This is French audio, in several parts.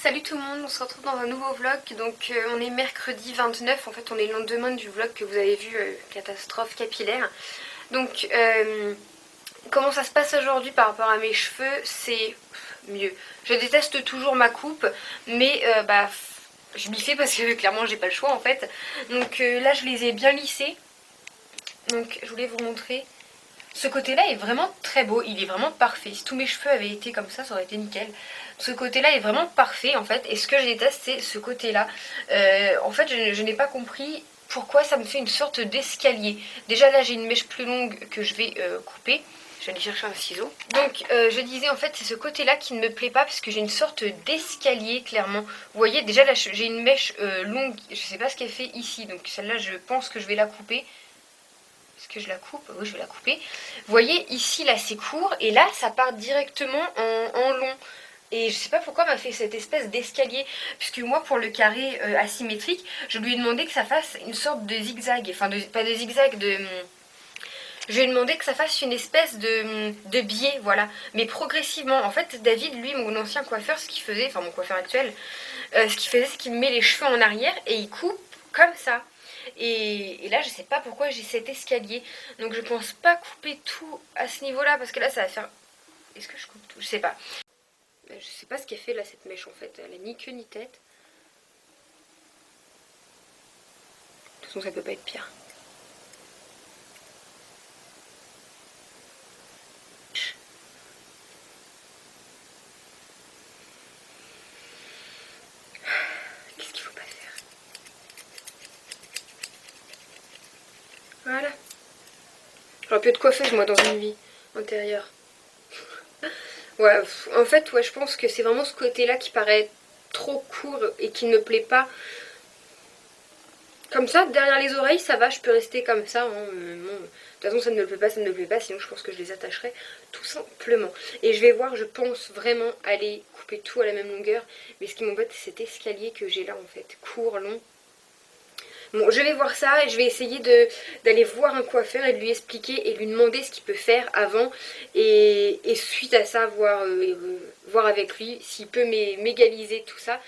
Salut tout le monde, on se retrouve dans un nouveau vlog. Donc on est mercredi 29, en fait on est le lendemain du vlog que vous avez vu, catastrophe capillaire. Donc comment ça se passe aujourd'hui par rapport à mes cheveux, c'est mieux. Je déteste toujours ma coupe, mais je m'y fais parce que clairement j'ai pas le choix en fait. Donc là je les ai bien lissés. Donc je voulais vous montrer. Ce côté-là est vraiment très beau, il est vraiment parfait. Si tous mes cheveux avaient été comme ça aurait été nickel. Ce côté-là est vraiment parfait en fait. Et ce que je déteste, c'est ce côté-là. En fait, je n'ai pas compris pourquoi ça me fait une sorte d'escalier. Déjà là, j'ai une mèche plus longue que je vais couper. Je vais aller chercher un ciseau. Donc je disais en fait c'est ce côté-là qui ne me plaît pas parce que j'ai une sorte d'escalier clairement. Vous voyez déjà là j'ai une mèche longue, je sais pas ce qu'elle fait ici. Donc celle-là je pense que je vais la couper. Est-ce que je la coupe? Oui, je vais la couper. Vous voyez, ici, là, c'est court. Et là, ça part directement en long. Et je sais pas pourquoi m'a fait cette espèce d'escalier. Puisque moi, pour le carré asymétrique, je lui ai demandé que ça fasse une sorte de zigzag. Enfin, pas de zigzag, de... Je lui ai demandé que ça fasse une espèce de biais, voilà. Mais progressivement. En fait, David, lui, mon ancien coiffeur, ce qu'il faisait, enfin mon coiffeur actuel, ce qu'il faisait, c'est qu'il met les cheveux en arrière et il coupe comme ça. Et là je sais pas pourquoi j'ai cet escalier. Donc je pense pas couper tout à ce niveau là. Parce que là ça va faire... Est-ce que je coupe tout? Je sais pas. Je sais pas ce qu'elle fait là cette mèche en fait. Elle a ni queue ni tête. De toute façon ça peut pas être pire. Qu'est-ce qu'il faut pas faire? Voilà. J'aurais pu être coiffeuse moi dans une vie antérieure. Ouais, en fait, ouais, je pense que c'est vraiment ce côté-là qui paraît trop court et qui ne me plaît pas. Comme ça, derrière les oreilles, ça va, je peux rester comme ça. Hein. Bon, de toute façon, ça ne me plaît pas, ça ne me plaît pas, sinon je pense que je les attacherai tout simplement. Et je vais voir, je pense vraiment aller couper tout à la même longueur. Mais ce qui m'embête, c'est cet escalier que j'ai là, en fait, court, long. Bon, je vais voir ça et je vais essayer d'aller voir un coiffeur et de lui expliquer et lui demander ce qu'il peut faire avant. Et suite à ça, voir avec lui s'il peut m'égaliser tout ça.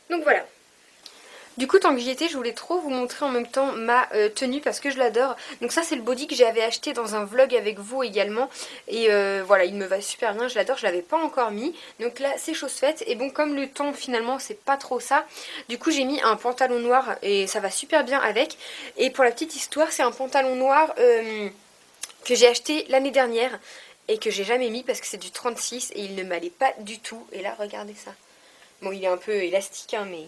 Donc voilà. Du coup, tant que j'y étais, je voulais trop vous montrer en même temps ma tenue parce que je l'adore. Donc ça, c'est le body que j'avais acheté dans un vlog avec vous également. Et voilà, il me va super bien, je l'adore, je l'avais pas encore mis. Donc là, c'est chose faite. Et bon, comme le ton, finalement, c'est pas trop ça, du coup, j'ai mis un pantalon noir et ça va super bien avec. Et pour la petite histoire, c'est un pantalon noir que j'ai acheté l'année dernière et que j'ai jamais mis parce que c'est du 36 et il ne m'allait pas du tout. Et là, regardez ça. Bon, il est un peu élastique, hein, mais...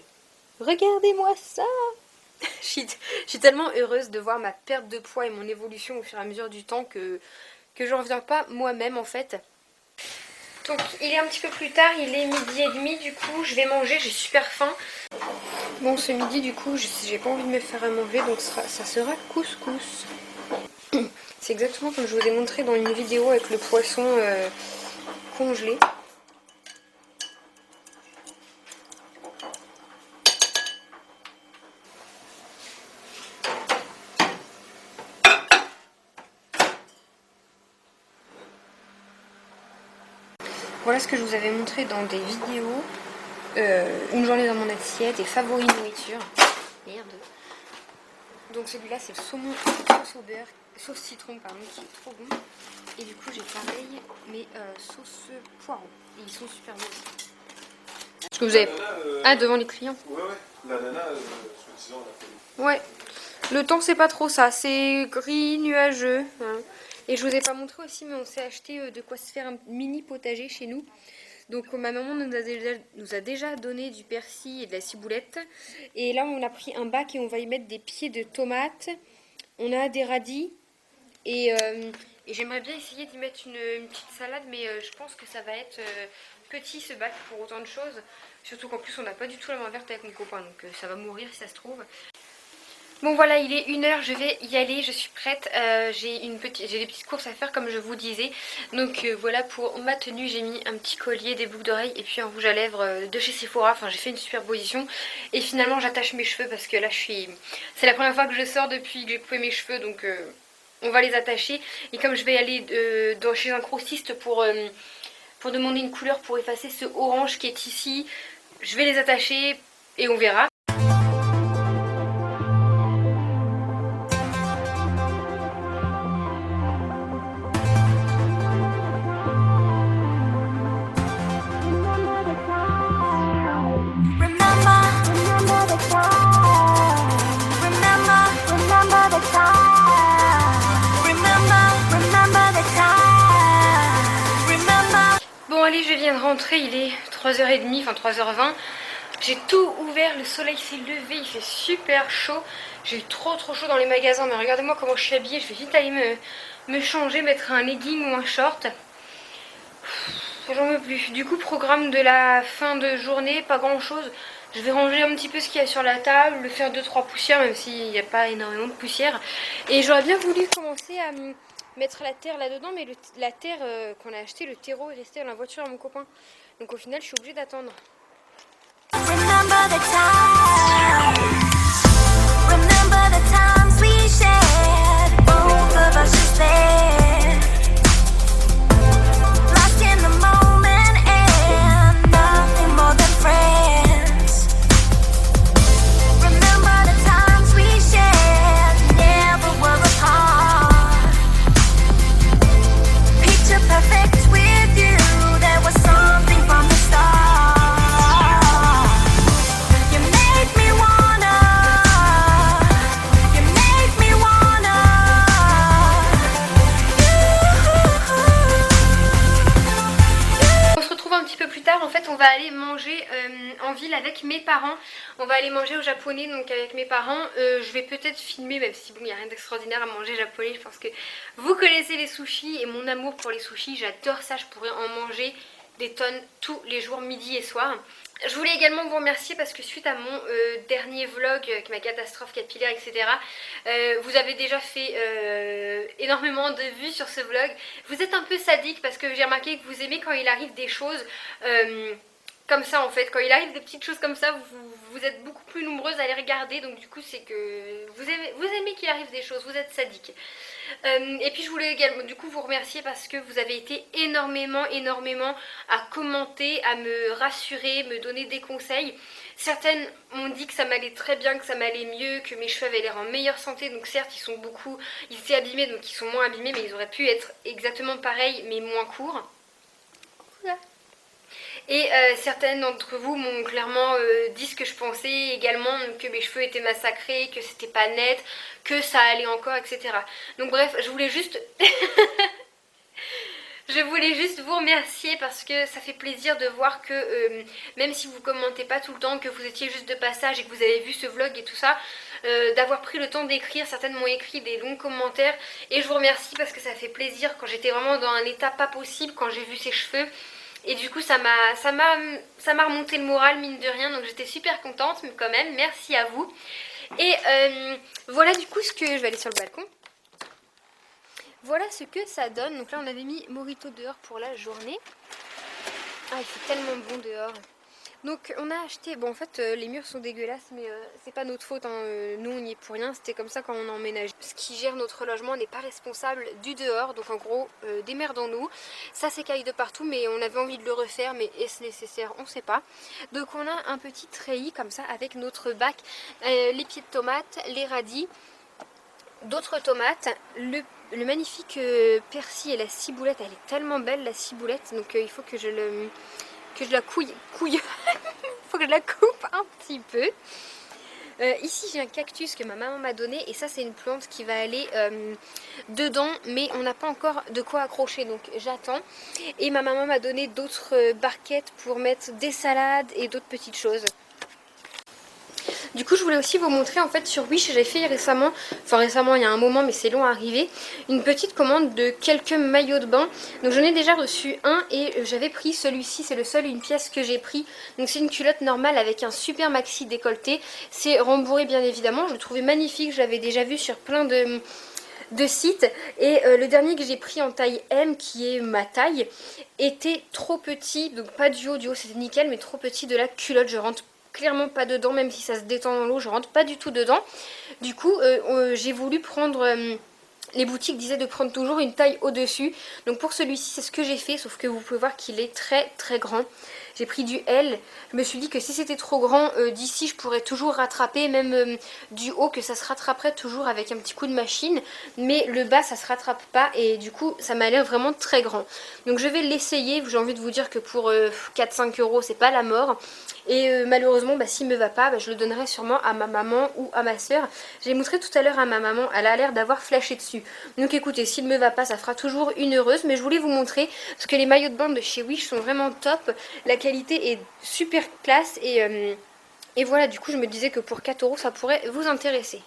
Regardez-moi ça. Je suis tellement heureuse de voir ma perte de poids et mon évolution au fur et à mesure du temps que j'en reviens pas moi-même en fait. Donc il est un petit peu plus tard, il est 12h30 du coup, je vais manger, j'ai super faim. Bon ce midi du coup, j'ai pas envie de me faire à manger donc ça sera couscous. C'est exactement comme je vous ai montré dans une vidéo avec le poisson congelé. Voilà ce que je vous avais montré dans des vidéos. Une journée dans mon assiette et favoris nourriture. Merde. Donc celui-là c'est le saumon sauce au beurre, sauce citron pardon, qui est trop bon. Et du coup j'ai pareil mais sauce poireau. Et ils sont super bons. Est-ce que vous avez... Ah devant les clients. Ouais l'ananas, soi-disant la folie. Ouais. Le temps c'est pas trop ça, c'est gris, nuageux. Hein. Et je vous ai pas montré aussi mais on s'est acheté de quoi se faire un mini potager chez nous. Donc ma maman nous a déjà donné du persil et de la ciboulette. Et là on a pris un bac et on va y mettre des pieds de tomates. On a des radis. Et j'aimerais bien essayer d'y mettre une petite salade. Mais je pense que ça va être petit ce bac pour autant de choses. Surtout qu'en plus on n'a pas du tout la main verte avec mon copain. Donc ça va mourir si ça se trouve. Bon voilà, il est 1h, je vais y aller, je suis prête, j'ai des petites courses à faire comme je vous disais. Donc voilà pour ma tenue, j'ai mis un petit collier, des boucles d'oreilles et puis un rouge à lèvres de chez Sephora. Enfin j'ai fait une superposition et finalement j'attache mes cheveux parce que là c'est la première fois que je sors depuis que j'ai coupé mes cheveux donc on va les attacher. Et comme je vais aller chez un grossiste pour demander une couleur pour effacer ce orange qui est ici, je vais les attacher et on verra. Bon allez, je viens de rentrer, il est 3h30, enfin 3h20. J'ai tout ouvert, le soleil s'est levé, il fait super chaud. J'ai eu trop chaud dans les magasins, mais regardez-moi comment je suis habillée. Je vais vite aller me changer, mettre un legging ou un short. J'en veux plus. Du coup, programme de la fin de journée, pas grand chose. Je vais ranger un petit peu ce qu'il y a sur la table, faire 2-3 poussières, même s'il n'y a pas énormément de poussière. Et j'aurais bien voulu commencer à mettre la terre là-dedans, mais la terre qu'on a acheté, le terreau est resté dans la voiture à mon copain. Donc au final, je suis obligée d'attendre. En fait on va aller manger en ville avec mes parents. On va aller manger au japonais donc avec mes parents. Je vais peut-être filmer, même si bon il n'y a rien d'extraordinaire à manger japonais. Je pense que vous connaissez les sushis et mon amour pour les sushis. J'adore ça, je pourrais en manger des tonnes tous les jours, midi et soir. Je voulais également vous remercier parce que suite à mon dernier vlog avec ma catastrophe capillaire, etc. Vous avez déjà fait énormément de vues sur ce vlog. Vous êtes un peu sadique parce que j'ai remarqué que vous aimez quand il arrive des choses comme ça en fait. Quand il arrive des petites choses comme ça, vous êtes beaucoup plus nombreuses à les regarder. Donc du coup c'est que vous aimez qu'il arrive des choses, vous êtes sadique. Et puis je voulais également du coup vous remercier parce que vous avez été énormément à commenter, à me rassurer, me donner des conseils. Certaines m'ont dit que ça m'allait très bien, que ça m'allait mieux, que mes cheveux avaient l'air en meilleure santé. Donc certes ils étaient abîmés, donc ils sont moins abîmés, mais ils auraient pu être exactement pareils mais moins courts. Et certaines d'entre vous m'ont clairement dit ce que je pensais également, que mes cheveux étaient massacrés, que c'était pas net, que ça allait encore, etc. Donc bref, je voulais juste vous remercier parce que ça fait plaisir de voir que même si vous commentez pas tout le temps, que vous étiez juste de passage et que vous avez vu ce vlog et tout ça, d'avoir pris le temps d'écrire. Certaines m'ont écrit des longs commentaires et je vous remercie parce que ça fait plaisir quand j'étais vraiment dans un état pas possible, quand j'ai vu ces cheveux. Et du coup ça m'a remonté le moral mine de rien, donc j'étais super contente, mais quand même merci à vous. Et voilà du coup ce que je vais aller sur le balcon. Voilà ce que ça donne. Donc là on avait mis Morito dehors pour la journée. Ah il fait tellement bon dehors. Donc on a acheté, bon en fait les murs sont dégueulasses mais c'est pas notre faute, hein. Nous on n'y est pour rien, c'était comme ça quand on a emménagé. Ce qui gère notre logement n'est pas responsable du dehors, donc en gros démerdons-nous. Ça s'écaille de partout mais on avait envie de le refaire, mais est-ce nécessaire, on sait pas. Donc on a un petit treillis comme ça avec notre bac, les pieds de tomates, les radis, d'autres tomates, le magnifique persil et la ciboulette. Elle est tellement belle la ciboulette, donc il faut que je la couille. Faut que je la coupe un petit peu. Ici j'ai un cactus que ma maman m'a donné et ça c'est une plante qui va aller dedans, mais on n'a pas encore de quoi accrocher, donc j'attends. Et ma maman m'a donné d'autres barquettes pour mettre des salades et d'autres petites choses. Du coup je voulais aussi vous montrer, en fait sur Wish j'ai fait récemment il y a un moment mais c'est long à arriver, une petite commande de quelques maillots de bain. Donc j'en ai déjà reçu un et j'avais pris celui-ci, c'est le seul une pièce que j'ai pris. Donc c'est une culotte normale avec un super maxi décolleté, c'est rembourré bien évidemment, je le trouvais magnifique, je l'avais déjà vu sur plein de sites. Et le dernier que j'ai pris en taille M, qui est ma taille, était trop petit, donc pas du haut c'était nickel, mais trop petit de la culotte, je rentre clairement pas dedans, même si ça se détend dans l'eau, je rentre pas du tout dedans. Du coup j'ai voulu prendre, les boutiques disaient de prendre toujours une taille au dessus, donc pour celui-ci c'est ce que j'ai fait, sauf que vous pouvez voir qu'il est très grand. j'ai pris du L. Je me suis dit que si c'était trop grand, d'ici je pourrais toujours rattraper, même du haut, que ça se rattraperait toujours avec un petit coup de machine. Mais le bas ça se rattrape pas et du coup ça m'a l'air vraiment très grand. Donc je vais l'essayer, j'ai envie de vous dire que pour 4-5 € c'est pas la mort. Et malheureusement s'il me va pas, je le donnerai sûrement à ma maman ou à ma soeur. J'ai montré tout à l'heure à ma maman, elle a l'air d'avoir flashé dessus. Donc écoutez, s'il me va pas ça fera toujours une heureuse. Mais je voulais vous montrer parce que les maillots de bain de chez Wish sont vraiment top. La qualité est super classe et voilà, du coup je me disais que pour 4 € ça pourrait vous intéresser.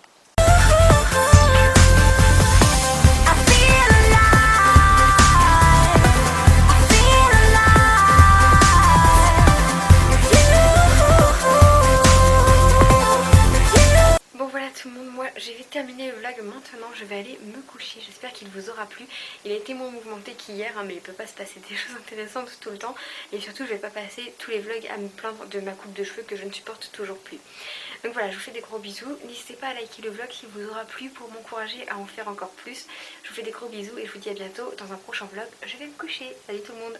Bon voilà tout le monde, moi j'ai terminé le vlog maintenant, je vais aller me coucher, j'espère qu'il vous aura plu. Il a été moins mouvementé qu'hier, mais il peut pas se passer des choses intéressantes tout le temps. Et surtout je vais pas passer tous les vlogs à me plaindre de ma coupe de cheveux que je ne supporte toujours plus. Donc voilà, je vous fais des gros bisous, n'hésitez pas à liker le vlog s'il vous aura plu pour m'encourager à en faire encore plus. Je vous fais des gros bisous et je vous dis à bientôt dans un prochain vlog. Je vais me coucher, salut tout le monde.